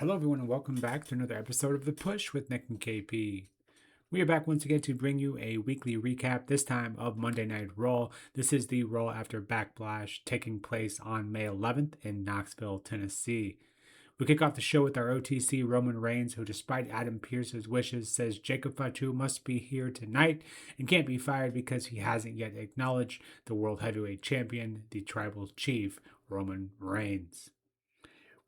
Hello, everyone, and welcome back to another episode of The Push with Nick and KP. We are back once again to bring you a weekly recap, this time of Monday Night Raw. This is the Raw after Backlash taking place on May 11th in Knoxville, Tennessee. We kick off the show with our OTC Roman Reigns, who, despite Adam Pearce's wishes, says Jacob Fatu must be here tonight and can't be fired because he hasn't yet acknowledged the World Heavyweight Champion, the Tribal Chief, Roman Reigns.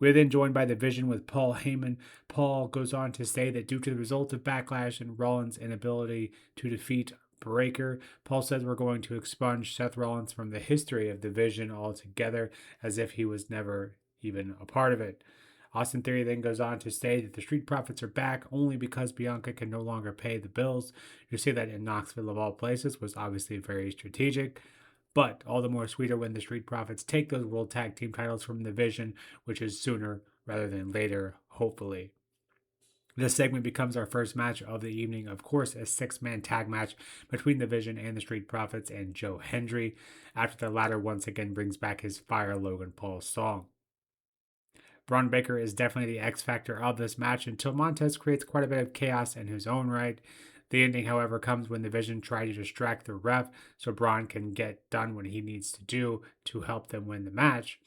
We're then joined by the Vision with Paul Heyman. Paul goes on to say that due to the result of Backlash and Rollins' inability to defeat Breaker, Paul says we're going to expunge Seth Rollins from the history of the Vision altogether, as if he was never even a part of it. Austin Theory then goes on to say that the Street Profits are back only because Bianca can no longer pay the bills. You see that in Knoxville, of all places, was obviously very strategic. But all the more sweeter when the Street Profits take those World Tag Team titles from the Vision, which is sooner rather than later, hopefully. This segment becomes our first match of the evening, of course, a six-man tag match between the Vision and the Street Profits and Joe Hendry, after the latter once again brings back his Fire Logan Paul song. Braun Baker is definitely the X factor of this match until Montez creates quite a bit of chaos in his own right. The ending, however, comes when the Vision try to distract the ref so Braun can get done what he needs to do to help them win the match.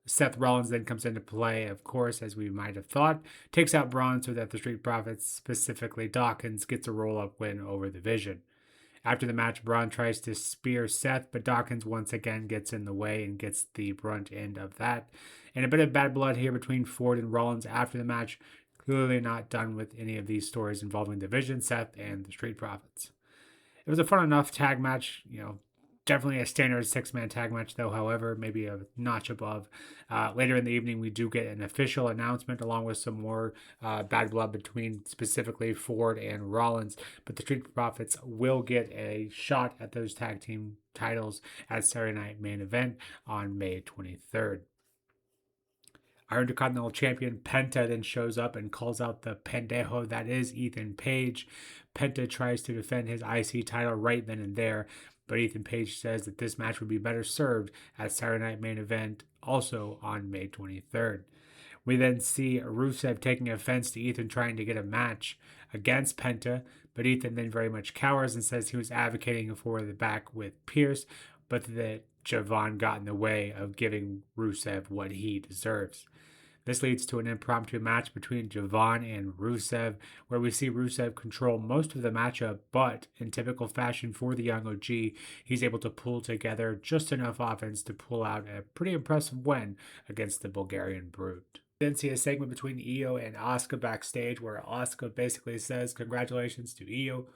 Seth Rollins then comes into play, of course, as we might have thought, takes out Braun so that the Street Profits, specifically Dawkins, gets a roll-up win over the Vision. After the match, Braun tries to spear Seth, but Dawkins once again gets in the way and gets the brunt end of that. And a bit of bad blood here between Ford and Rollins after the match. Clearly not done with any of these stories involving the Vision, Seth, and the Street Profits. It was a fun enough tag match, definitely a standard six-man tag match, though, however, maybe a notch above. Later in the evening, we do get an official announcement along with some more bad blood between specifically Ford and Rollins, but the Street Profits will get a shot at those tag team titles at Saturday Night Main Event on May 23rd. Our Intercontinental Champion Penta then shows up and calls out the pendejo that is Ethan Page. Penta tries to defend his IC title right then and there, but Ethan Page says that this match would be better served at Saturday Night Main Event, also on May 23rd. We then see Rusev taking offense to Ethan trying to get a match against Penta, but Ethan then very much cowers and says he was advocating for the back with Pierce, but that Javon got in the way of giving Rusev what he deserves. This leads to an impromptu match between Javon and Rusev, where we see Rusev control most of the matchup, but in typical fashion for the young OG, he's able to pull together just enough offense to pull out a pretty impressive win against the Bulgarian Brute. Then see a segment between Io and Asuka backstage, where Asuka basically says, "Congratulations to Io.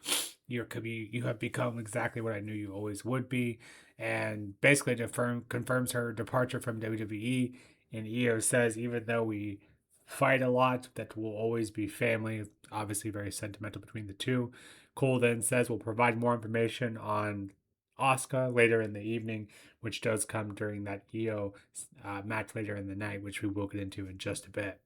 You have become exactly what I knew you always would be," and basically confirms her departure from WWE. And Io says, even though we fight a lot, that we'll always be family. Obviously, very sentimental between the two. Cole then says we'll provide more information on Asuka later in the evening, which does come during that Io match later in the night, which we will get into in just a bit.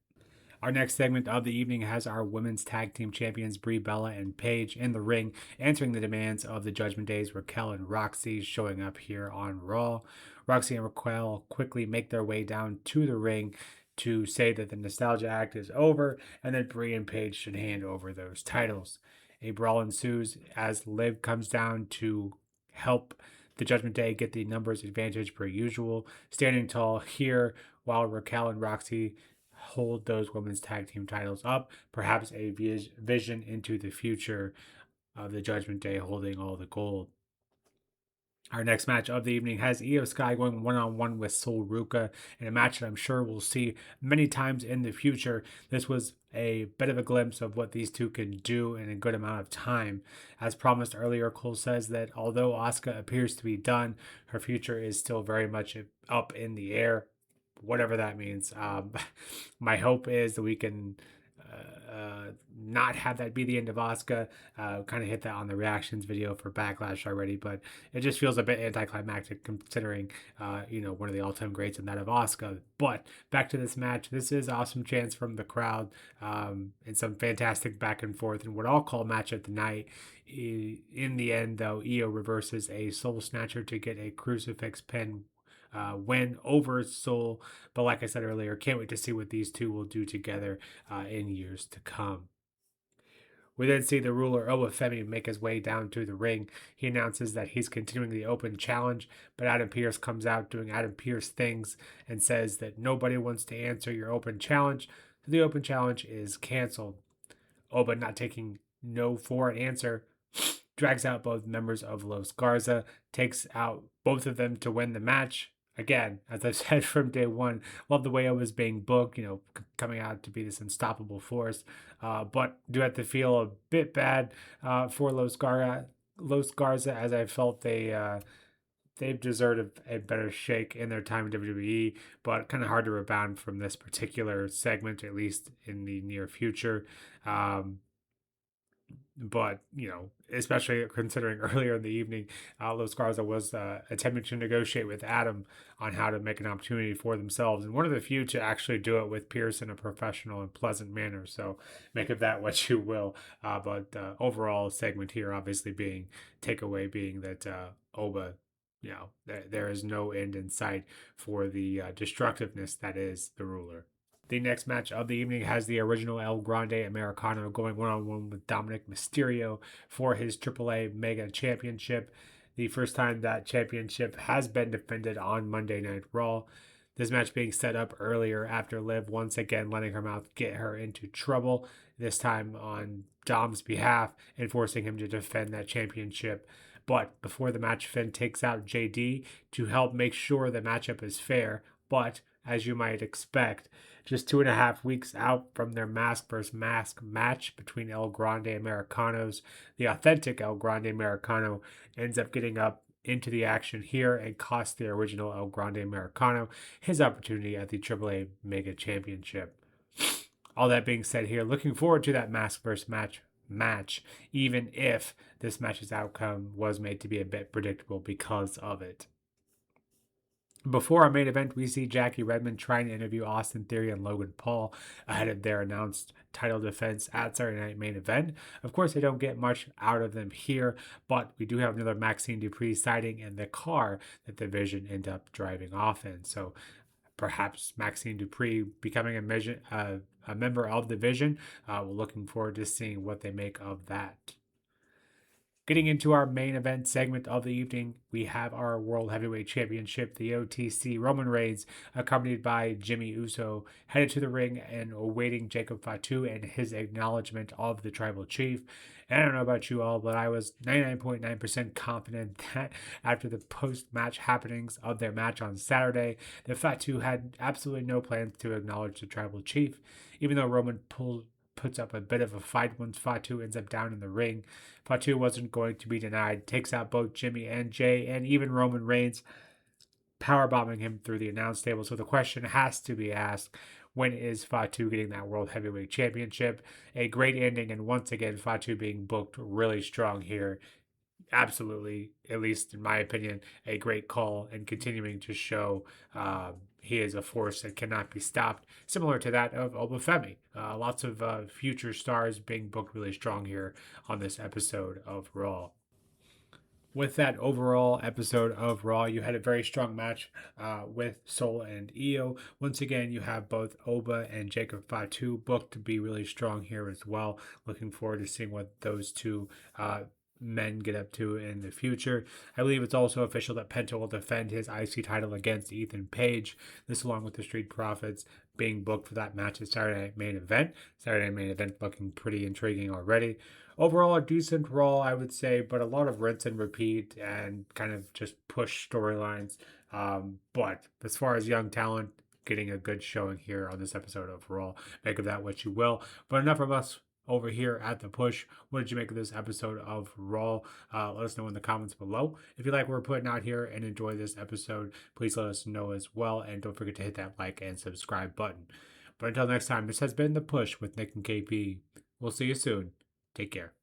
Our next segment of the evening has our women's tag team champions Brie Bella and Paige in the ring, answering the demands of the Judgment Days, Raquel and Roxy, showing up here on Raw. Roxy and Raquel quickly make their way down to the ring to say that the Nostalgia Act is over and that Brie and Paige should hand over those titles. A brawl ensues as Liv comes down to help the Judgment Day get the numbers advantage per usual, standing tall here while Raquel and Roxy hold those women's tag team titles up, perhaps a vision into the future of the Judgment Day holding all the gold. Our next match of the evening has Io Sky going one-on-one with Sol Ruka in a match that I'm sure we'll see many times in the future. This was a bit of a glimpse of what these two can do in a good amount of time. As promised earlier, Cole says that although Asuka appears to be done, her future is still very much up in the air, whatever that means. My hope is that we can not have that be the end of Asuka. Kind of hit that on the reactions video for Backlash already, but it just feels a bit anticlimactic considering, one of the all-time greats and that of Asuka. But back to this match. This is awesome chants from the crowd and some fantastic back and forth and what I'll call match of the night. In the end, though, Io reverses a Soul Snatcher to get a crucifix pin win over Soul. But like I said earlier, can't wait to see what these two will do together in years to come. We then see the ruler Obafemi make his way down to the ring. He announces that he's continuing the open challenge, but Adam Pearce comes out doing Adam Pearce things and says that nobody wants to answer your open challenge, so the open challenge is canceled. Oba, not taking no for an answer, drags out both members of Los Garza, takes out both of them to win the match. Again, as I've said from day one, love the way I was being booked, coming out to be this unstoppable force. But do have to feel a bit bad for Los Garza, as I felt they've deserved a better shake in their time in WWE, but kind of hard to rebound from this particular segment, at least in the near future. But especially considering earlier in the evening, Los Garza was attempting to negotiate with Adam on how to make an opportunity for themselves, and one of the few to actually do it with Pierce in a professional and pleasant manner. So make of that what you will. But overall segment here, obviously being takeaway being that Oba, there is no end in sight for the destructiveness that is the ruler. The next match of the evening has the original El Grande Americano going one-on-one with Dominic Mysterio for his AAA Mega Championship. The first time that championship has been defended on Monday Night Raw. This match being set up earlier after Liv once again letting her mouth get her into trouble, this time on Dom's behalf and forcing him to defend that championship. But before the match, Finn takes out JD to help make sure the matchup is fair. But as you might expect, just 2.5 weeks out from their mask versus mask match between El Grande Americanos, the authentic El Grande Americano ends up getting up into the action here and cost the original El Grande Americano his opportunity at the AAA Mega Championship. All that being said here, looking forward to that mask versus match, even if this match's outcome was made to be a bit predictable because of it. Before our main event, we see Jackie Redmond trying to interview Austin Theory and Logan Paul ahead of their announced title defense at Saturday Night Main Event. Of course, they don't get much out of them here, but we do have another Maxine Dupree sighting in the car that the Vision end up driving off in. So perhaps Maxine Dupree becoming a member of the Vision. We're looking forward to seeing what they make of that. Getting into our main event segment of the evening, we have our World Heavyweight Championship, the OTC Roman Reigns, accompanied by Jimmy Uso, headed to the ring and awaiting Jacob Fatu and his acknowledgement of the Tribal Chief. And I don't know about you all, but I was 99.9% confident that after the post-match happenings of their match on Saturday, that Fatu had absolutely no plans to acknowledge the Tribal Chief, even though Roman puts up a bit of a fight once Fatu ends up down in the ring. Fatu wasn't going to be denied, takes out both Jimmy and Jay and even Roman Reigns, powerbombing him through the announce table. So the question has to be asked, when is Fatu getting that World Heavyweight Championship? A great ending, and once again, Fatu being booked really strong here. Absolutely, at least in my opinion, a great call and continuing to show he is a force that cannot be stopped, similar to that of Obafemi. Lots of future stars being booked really strong here on this episode of Raw. With that overall episode of Raw, you had a very strong match with Sol and Io. Once again, you have both Oba and Jacob Fatu booked to be really strong here as well. Looking forward to seeing what those two men get up to in the future. I believe it's also official that Penta will defend his IC title against Ethan Page. This, along with the Street Profits, being booked for that match at Saturday Night Main Event. Saturday Night Main Event looking pretty intriguing already. Overall, a decent Raw, I would say, but a lot of rinse and repeat and kind of just push storylines. But as far as young talent, getting a good showing here on this episode of Raw. Make of that what you will. But enough from us over here at The Push. What did you make of this episode of Raw? Let us know in the comments below. If you like what we're putting out here and enjoy this episode, please let us know as well. And don't forget to hit that like and subscribe button. But until next time, this has been The Push with Nick and KP. We'll see you soon. Take care.